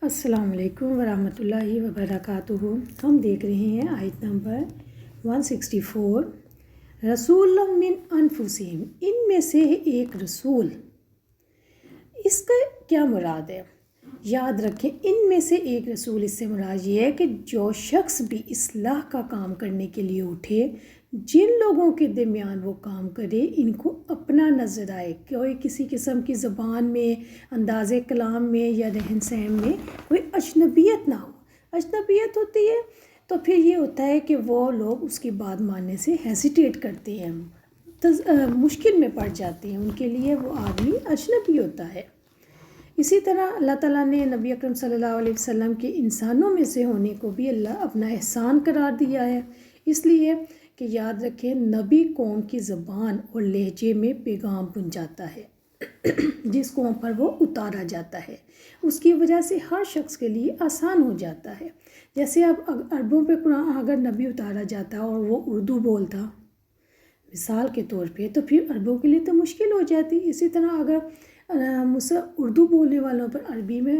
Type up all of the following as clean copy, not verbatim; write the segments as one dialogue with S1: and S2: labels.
S1: السلام علیکم ورحمۃ اللہ وبرکاتہ۔ ہم دیکھ رہے ہیں آیت نمبر 164، رسول من انفسہم، ان میں سے ایک رسول۔ اس کا کیا مراد ہے؟ یاد رکھیں، ان میں سے ایک رسول، اس سے مراد یہ ہے کہ جو شخص بھی اصلاح کا کام کرنے کے لیے اٹھے، جن لوگوں کے درمیان وہ کام کرے، ان کو اپنا نظر آئے، کوئی کسی قسم کی زبان میں، انداز کلام میں یا رہن سہن میں کوئی اجنبیت نہ ہو۔ اجنبیت ہوتی ہے تو پھر یہ ہوتا ہے کہ وہ لوگ اس کی بات ماننے سے ہیسیٹیٹ کرتے ہیں، مشکل میں پڑ جاتے ہیں، ان کے لیے وہ آدمی اجنبی ہوتا ہے۔ اسی طرح اللہ تعالیٰ نے نبی اکرم صلی اللہ علیہ وسلم کے انسانوں میں سے ہونے کو بھی اللہ اپنا احسان قرار دیا ہے، اس لیے کہ یاد رکھیں، نبی قوم کی زبان اور لہجے میں پیغام پہنچاتا ہے جس قوم پر وہ اتارا جاتا ہے، اس کی وجہ سے ہر شخص کے لیے آسان ہو جاتا ہے۔ جیسے اب عربوں پہ قرآن اگر نبی اتارا جاتا اور وہ اردو بولتا مثال کے طور پہ، تو پھر عربوں کے لیے تو مشکل ہو جاتی۔ اسی طرح اگر اردو بولنے والوں پر عربی میں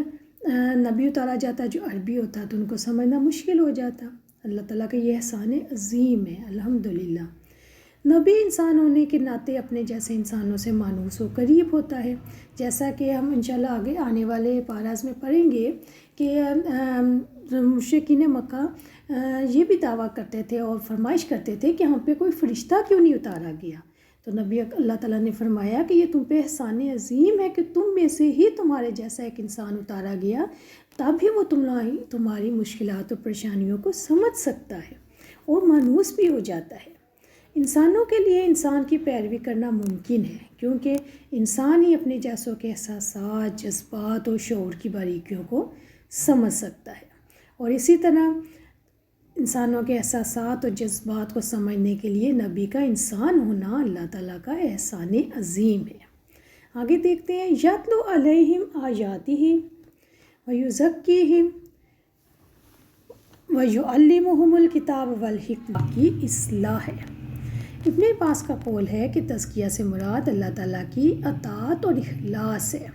S1: نبی اتارا جاتا جو عربی ہوتا تو ان کو سمجھنا مشکل ہو جاتا۔ اللہ تعالیٰ کا یہ احسان عظیم ہے الحمدللہ۔ نبی انسان ہونے کے ناطے اپنے جیسے انسانوں سے مانوس و قریب ہوتا ہے، جیسا کہ ہم انشاءاللہ آگے آنے والے پاراز میں پڑھیں گے کہ مشرکین مکہ یہ بھی دعویٰ کرتے تھے اور فرمائش کرتے تھے کہ ہم پہ کوئی فرشتہ کیوں نہیں اتارا گیا، تو نبی اللہ تعالیٰ نے فرمایا کہ یہ تم پہ احسان عظیم ہے کہ تم میں سے ہی تمہارے جیسا ایک انسان اتارا گیا، تب ہی وہ تمہاری مشکلات و پریشانیوں کو سمجھ سکتا ہے اور مانوس بھی ہو جاتا ہے۔ انسانوں کے لیے انسان کی پیروی کرنا ممکن ہے، کیونکہ انسان ہی اپنے جیسوں کے احساسات، جذبات اور شعور کی باریکیوں کو سمجھ سکتا ہے، اور اسی طرح انسانوں کے احساسات اور جذبات کو سمجھنے کے لیے نبی کا انسان ہونا اللہ تعالیٰ کا احسان عظیم ہے۔ آگے دیکھتے ہیں، یتلو علیہم آیاتہ ویزکیہم ویعلمہم الکتاب والحکمہ کی اصلاح ہے۔ ابن عباس کا قول ہے کہ تزکیہ سے مراد اللہ تعالیٰ کی اطاعت اور اخلاص ہے۔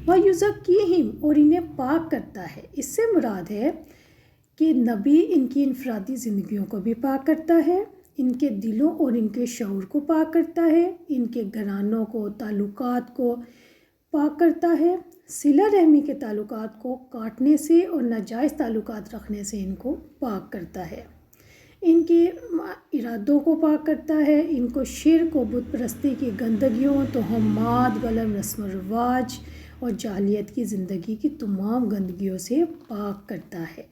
S1: وَيُزَكِّيهِمْ، اور انہیں پاک کرتا ہے، اس سے مراد ہے کہ نبی ان کی انفرادی زندگیوں کو بھی پاک کرتا ہے، ان کے دلوں اور ان کے شعور کو پاک کرتا ہے، ان کے گھرانوں کو، تعلقات کو پاک کرتا ہے، صلہ رحمی کے تعلقات کو کاٹنے سے اور ناجائز تعلقات رکھنے سے ان کو پاک کرتا ہے، ان کے ارادوں کو پاک کرتا ہے، ان کو شرک و بت پرستی کی گندگیوں، تہمات، غلط رسم و رواج اور جاہلیت کی زندگی کی تمام گندگیوں سے پاک کرتا ہے۔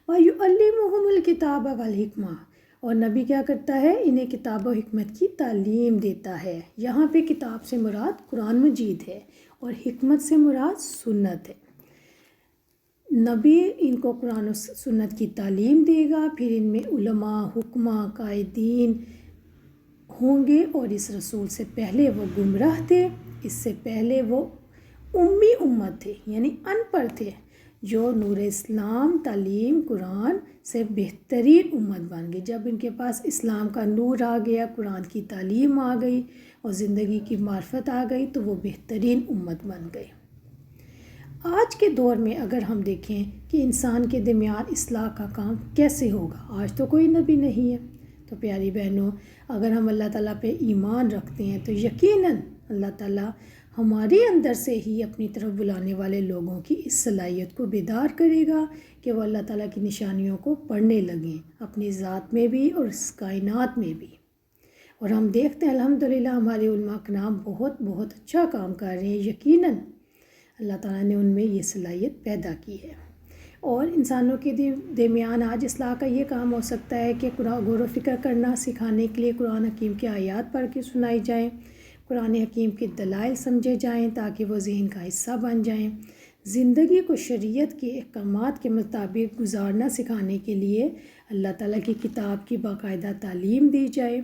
S1: وَيُعَلِّمُهُمُ الْكِتَابَ وَالْحِکْمَةَ، اور نبی کیا کرتا ہے؟ انہیں کتاب و حکمت کی تعلیم دیتا ہے۔ یہاں پہ کتاب سے مراد قرآن مجید ہے اور حکمت سے مراد سنت ہے۔ نبی ان کو قرآن و سنت کی تعلیم دے گا، پھر ان میں علماء، حکماء، قائدین ہوں گے، اور اس رسول سے پہلے وہ گمراہ تھے، اس سے پہلے وہ امی امت تھے، یعنی ان پڑھ تھے، جو نور اسلام، تعلیم، قرآن سے بہترین امت بن گئی۔ جب ان کے پاس اسلام کا نور آ گیا، قرآن کی تعلیم آ گئی اور زندگی کی معرفت آ گئی، تو وہ بہترین امت بن گئی۔ آج کے دور میں اگر ہم دیکھیں کہ انسان کے درمیان اصلاح کا کام کیسے ہوگا، آج تو کوئی نبی نہیں ہے، تو پیاری بہنوں، اگر ہم اللہ تعالیٰ پہ ایمان رکھتے ہیں تو یقیناً اللہ تعالیٰ ہمارے اندر سے ہی اپنی طرف بلانے والے لوگوں کی اس صلاحیت کو بیدار کرے گا کہ وہ اللہ تعالیٰ کی نشانیوں کو پڑھنے لگیں، اپنی ذات میں بھی اور اس کائنات میں بھی۔ اور ہم دیکھتے ہیں الحمدللہ ہمارے علماء کرام بہت بہت اچھا کام کر رہے ہیں، یقیناً اللہ تعالیٰ نے ان میں یہ صلاحیت پیدا کی ہے۔ اور انسانوں کے درمیان آج اصلاح کا یہ کام ہو سکتا ہے کہ غور و فکر کرنا سکھانے کے لیے قرآن حکیم کی آیات پڑھ کے سنائی جائیں، قرآن حکیم کے دلائل سمجھے جائیں تاکہ وہ ذہن کا حصہ بن جائیں، زندگی کو شریعت کے احکامات کے مطابق گزارنا سکھانے کے لیے اللہ تعالیٰ کی کتاب کی باقاعدہ تعلیم دی جائے،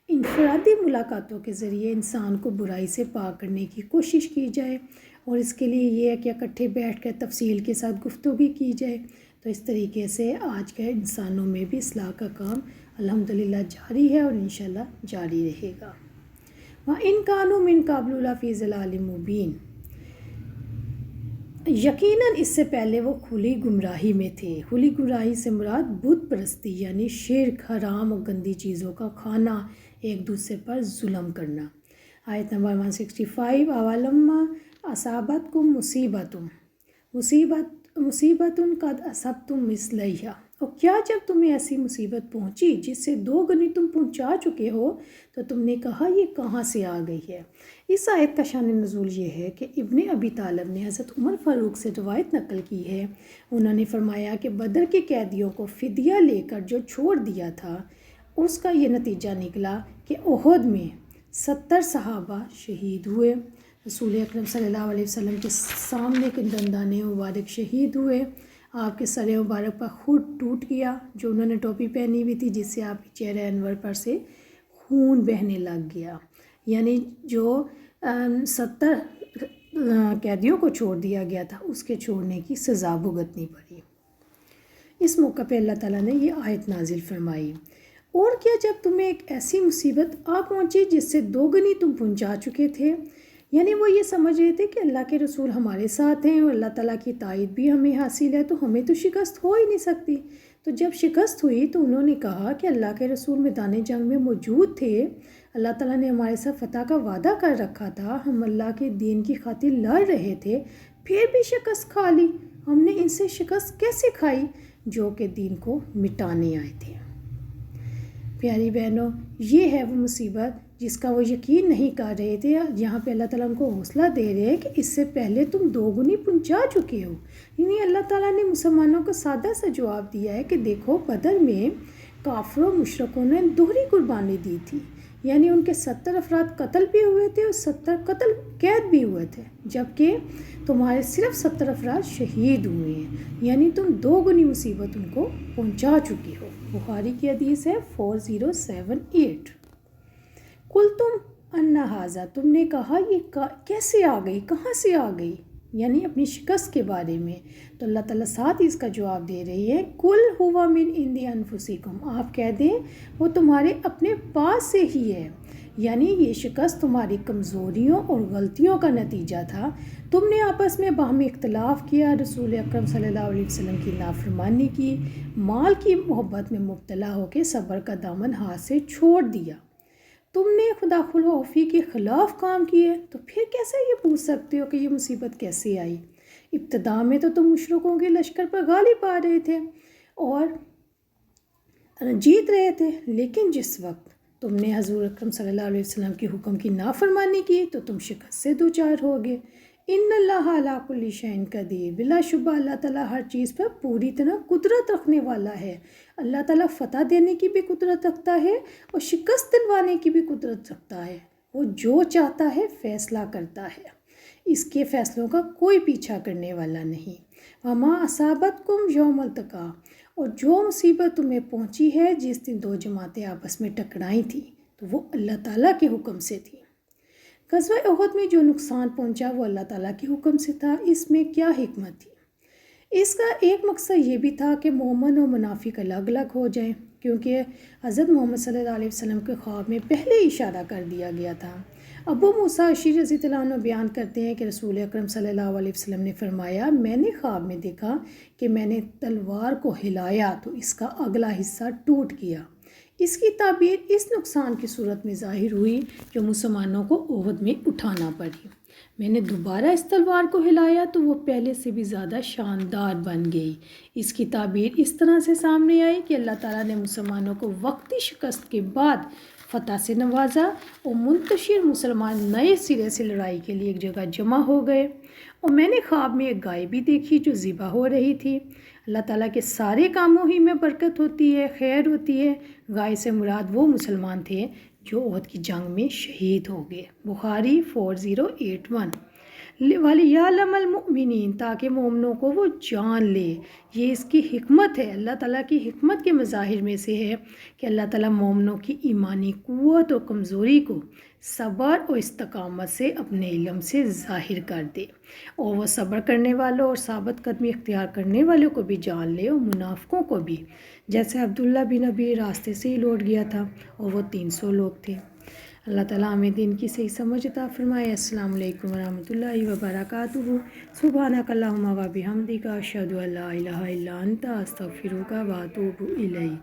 S1: انفرادی ملاقاتوں کے ذریعے انسان کو برائی سے پاک کرنے کی کوشش کی جائے، اور اس کے لیے یہ ہے کہ اکٹھے بیٹھ کر تفصیل کے ساتھ گفتگو کی جائے۔ تو اس طریقے سے آج کے انسانوں میں بھی اصلاح کا کام الحمدللہ جاری ہے اور انشاءاللہ جاری رہے گا۔ وَإِن كَانُوا مِن قَبْلُ لَفِي ضَلَالٍ مُّبِينٍ، یقیناً اس سے پہلے وہ کھلی گمراہی میں تھے۔ کھلی گمراہی سے مراد بت پرستی یعنی شرک، حرام اور گندی چیزوں کا کھانا، ایک دوسرے پر ظلم کرنا۔ آیت نمبر 165 اولما اصابتکم مصیبتن قد اصبتم مثلیہا، اور کیا جب تمہیں ایسی مصیبت پہنچی جس سے دو گنی تم پہنچا چکے ہو تو تم نے کہا یہ کہاں سے آ گئی ہے۔ اس آیت کا شان نزول یہ ہے کہ ابن ابی طالب نے حضرت عمر فاروق سے روایت نقل کی ہے، انہوں نے فرمایا کہ بدر کے قیدیوں کو فدیہ لے کر جو چھوڑ دیا تھا اس کا یہ نتیجہ نکلا کہ احد میں 70 صحابہ شہید ہوئے، رسول اکرم صلی اللہ علیہ وسلم کے سامنے کے دندان مبارک شہید ہوئے، آپ کے سر مبارک پر خود ٹوٹ گیا جو انہوں نے ٹوپی پہنی ہوئی تھی، جس سے آپ کے چہرہ انور پر سے خون بہنے لگ گیا، یعنی جو 70 قیدیوں کو چھوڑ دیا گیا تھا اس کے چھوڑنے کی سزا بھگتنی پڑی۔ اس موقع پہ اللہ تعالیٰ نے یہ آیت نازل فرمائی، اور کیا جب تمہیں ایک ایسی مصیبت آ پہنچی جس سے دو گنی تم پہنچا چکے تھے، یعنی وہ یہ سمجھ رہے تھے کہ اللہ کے رسول ہمارے ساتھ ہیں اور اللہ تعالیٰ کی تائید بھی ہمیں حاصل ہے تو ہمیں تو شکست ہو ہی نہیں سکتی۔ تو جب شکست ہوئی تو انہوں نے کہا کہ اللہ کے رسول میدان جنگ میں موجود تھے، اللہ تعالیٰ نے ہمارے ساتھ فتح کا وعدہ کر رکھا تھا، ہم اللہ کے دین کی خاطر لڑ رہے تھے، پھر بھی شکست کھا لی۔ ہم نے ان سے شکست کیسے کھائی جو کہ دین کو مٹانے آئے تھے۔ پیاری بہنوں، یہ ہے وہ مصیبت جس کا وہ یقین نہیں کر رہے تھے۔ یہاں پہ اللہ تعالیٰ ان کو حوصلہ دے رہے ہیں کہ اس سے پہلے تم دو گنی پہنچا چکے ہو۔ یعنی اللہ تعالیٰ نے مسلمانوں کو سادہ سا جواب دیا ہے کہ دیکھو بدر میں کافروں مشرکوں نے دوہری قربانی دی تھی، یعنی ان کے 70 افراد قتل بھی ہوئے تھے اور 70 قتل قید بھی ہوئے تھے، جبکہ تمہارے صرف 70 افراد شہید ہوئے ہیں، یعنی تم دو گنی مصیبت ان کو پہنچا چکی ہو۔ بخاری کی حدیث ہے 4078۔ کل تم انا ھذا، تم نے کہا یہ کیسے آ گئی، کہاں سے آ گئی، یعنی اپنی شکست کے بارے میں۔ تو اللہ تعالیٰ ساتھ اس کا جواب دے رہی ہے، کل ہوا من عند انفسکم، آپ کہہ دیں وہ تمہارے اپنے پاس سے ہی ہے، یعنی یہ شکست تمہاری کمزوریوں اور غلطیوں کا نتیجہ تھا۔ تم نے آپس میں باہمی اختلاف کیا، رسول اکرم صلی اللہ علیہ وسلم کی نافرمانی کی، مال کی محبت میں مبتلا ہو کے صبر کا دامن ہاتھ سے چھوڑ دیا، تم نے خدا خلوفی کے خلاف کام کیے، تو پھر کیسے یہ پوچھ سکتے ہو کہ یہ مصیبت کیسے آئی؟ ابتدا میں تو تم مشرکوں کے لشکر پر غالب آ رہے تھے اور جیت رہے تھے، لیکن جس وقت تم نے حضور اکرم صلی اللہ علیہ وسلم کے حکم کی نافرمانی کی تو تم شکست سے دوچار ہو گئے۔ ان اللہ علی کل شیء قدیر، بلا شبہ اللہ تعالیٰ ہر چیز پر پوری طرح قدرت رکھنے والا ہے۔ اللہ تعالیٰ فتح دینے کی بھی قدرت رکھتا ہے اور شکست دلوانے کی بھی قدرت رکھتا ہے، وہ جو چاہتا ہے فیصلہ کرتا ہے، اس کے فیصلوں کا کوئی پیچھا کرنے والا نہیں۔ وما اصابتکم یوم التقا، اور جو مصیبت تمہیں پہنچی ہے جس دن دو جماعتیں آپس میں ٹکرائی تھیں تو وہ اللہ تعالیٰ کے حکم سے تھی۔ غزوہ احد میں جو نقصان پہنچا وہ اللہ تعالیٰ کے حکم سے تھا۔ اس میں کیا حکمت تھی؟ اس کا ایک مقصد یہ بھی تھا کہ مومن و منافق الگ الگ ہو جائیں، کیونکہ حضرت محمد صلی اللہ علیہ وسلم کے خواب میں پہلے ہی اشارہ کر دیا گیا تھا۔ ابو موسیٰ اشعری رضی اللہ عنہ بیان کرتے ہیں کہ رسول اکرم صلی اللہ علیہ وسلم نے فرمایا، میں نے خواب میں دیکھا کہ میں نے تلوار کو ہلایا تو اس کا اگلا حصہ ٹوٹ گیا۔ اس کی تعبیر اس نقصان کی صورت میں ظاہر ہوئی جو مسلمانوں کو احد میں اٹھانا پڑی۔ میں نے دوبارہ اس تلوار کو ہلایا تو وہ پہلے سے بھی زیادہ شاندار بن گئی۔ اس کی تعبیر اس طرح سے سامنے آئی کہ اللہ تعالیٰ نے مسلمانوں کو وقتی شکست کے بعد فتح سے نوازا اور منتشر مسلمان نئے سرے سے لڑائی کے لیے ایک جگہ جمع ہو گئے، اور میں نے خواب میں ایک گائے بھی دیکھی جو ذبح ہو رہی تھی۔ اللہ تعالیٰ کے سارے کاموں ہی میں برکت ہوتی ہے، خیر ہوتی ہے۔ گائے سے مراد وہ مسلمان تھے جو احد کی جنگ میں شہید ہو گئے۔ بخاری 4081۔ وَلِيَعْلَمَ الْمُؤْمِنِينَ، تاکہ مومنوں کو وہ جان لے۔ یہ اس کی حکمت ہے، اللہ تعالیٰ کی حکمت کے مظاہر میں سے ہے کہ اللہ تعالیٰ مومنوں کی ایمانی قوت اور کمزوری کو صبر اور استقامت سے اپنے علم سے ظاہر کر دے، اور وہ صبر کرنے والوں اور ثابت قدمی اختیار کرنے والوں کو بھی جان لے اور منافقوں کو بھی، جیسے عبداللہ بن ابی راستے سے ہی لوٹ گیا تھا اور وہ 300 لوگ تھے۔ اللہ تعالیٰ ہمیں دین کی صحیح سمجھ عطا فرمائے۔ السلام علیکم ورحمۃ اللہ وبرکاتہ۔ سبحانک اللہم و بحمدک، اشہد ان لا الہ الا انت، استغفرک و اتوب الیک۔